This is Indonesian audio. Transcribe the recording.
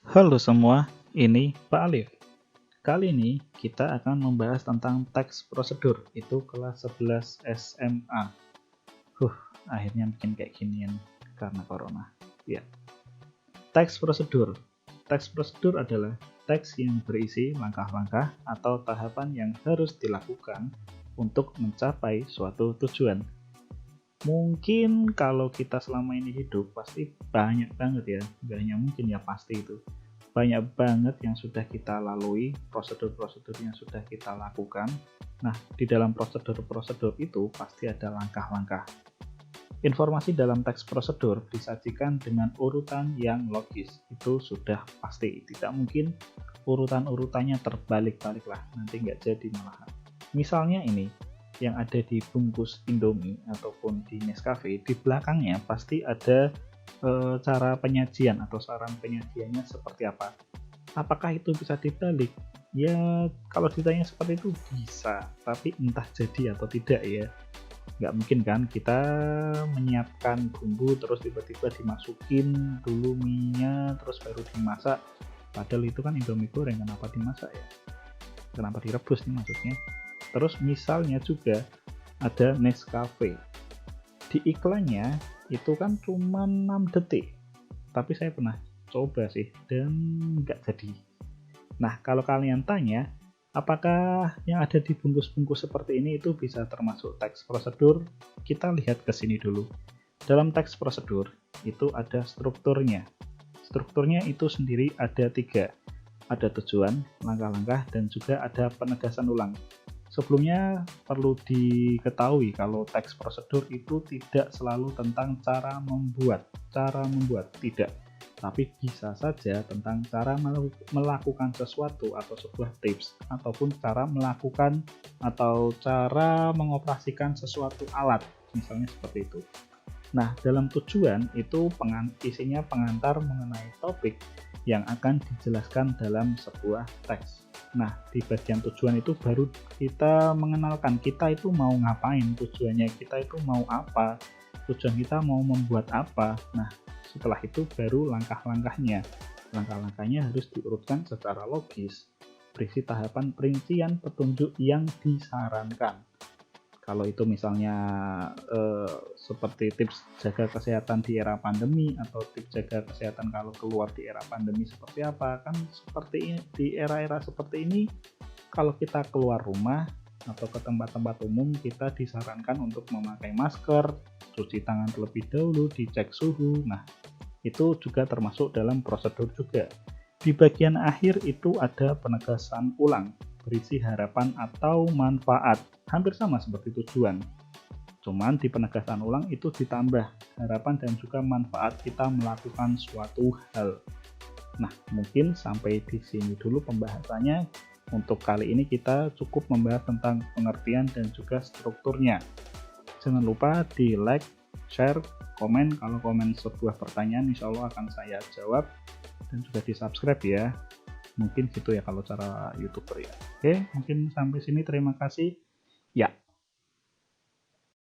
Halo semua, ini Pak Alif. Kali ini kita akan membahas tentang teks prosedur, itu kelas 11 SMA. Akhirnya bikin kayak ginian karena corona. Ya, teks prosedur. Teks prosedur adalah teks yang berisi langkah-langkah atau tahapan yang harus dilakukan untuk mencapai suatu tujuan. Mungkin kalau kita selama ini hidup pasti banyak banget ya, nggak hanya mungkin ya, pasti itu banyak banget yang sudah kita lalui, prosedur-prosedur yang sudah kita lakukan. Nah, di dalam prosedur-prosedur itu pasti ada langkah-langkah. Informasi dalam teks prosedur disajikan dengan urutan yang logis, itu sudah pasti, tidak mungkin urutan-urutannya terbalik-balik lah, nanti nggak jadi malahan. Misalnya ini, yang ada di bungkus Indomie ataupun di Nescafe, di belakangnya pasti ada cara penyajian atau saran penyajiannya seperti apa. Apakah itu bisa dibalik? Ya, kalau ditanya seperti itu bisa, tapi entah jadi atau tidak ya. Nggak mungkin kan kita menyiapkan bumbu terus tiba-tiba dimasukin dulu minyak terus baru dimasak. Padahal itu kan Indomie goreng, kenapa dimasak ya? Kenapa direbus nih maksudnya? Terus misalnya juga ada Nescafe. Di iklannya itu kan cuma 6 detik. Tapi saya pernah coba sih dan nggak jadi. Nah, kalau kalian tanya, apakah yang ada di bungkus-bungkus seperti ini itu bisa termasuk teks prosedur? Kita lihat ke sini dulu. Dalam teks prosedur itu ada strukturnya. Strukturnya itu sendiri ada 3. Ada tujuan, langkah-langkah, dan juga ada penegasan ulang. Sebelumnya perlu diketahui kalau teks prosedur itu tidak selalu tentang cara membuat, tidak, tapi bisa saja tentang cara melakukan sesuatu atau sebuah tips, ataupun cara melakukan atau cara mengoperasikan sesuatu alat, misalnya seperti itu. Nah, dalam tujuan itu isinya pengantar mengenai topik yang akan dijelaskan dalam sebuah teks. Nah, di bagian tujuan itu baru kita mengenalkan kita itu mau ngapain, tujuannya kita itu mau apa, tujuan kita mau membuat apa. Nah, setelah itu baru langkah-langkahnya. Langkah-langkahnya harus diurutkan secara logis, berisi tahapan perincian petunjuk yang disarankan. Kalau itu misalnya seperti tips jaga kesehatan di era pandemi atau tips jaga kesehatan kalau keluar di era pandemi seperti apa, kan seperti ini, di era-era seperti ini kalau kita keluar rumah atau ke tempat-tempat umum kita disarankan untuk memakai masker, cuci tangan terlebih dahulu, dicek suhu. Nah, itu juga termasuk dalam prosedur juga. Di bagian akhir itu ada penegasan ulang, berisi harapan atau manfaat, hampir sama seperti tujuan. Cuman di penegasan ulang itu ditambah harapan dan juga manfaat kita melakukan suatu hal. Nah, mungkin sampai di sini dulu pembahasannya. Untuk kali ini kita cukup membahas tentang pengertian dan juga strukturnya. Jangan lupa di like, share, komen. Kalau komen sebuah pertanyaan insya Allah akan saya jawab, dan juga di subscribe ya. Mungkin gitu ya kalau cara YouTuber ya. Oke, mungkin sampai sini, terima kasih ya.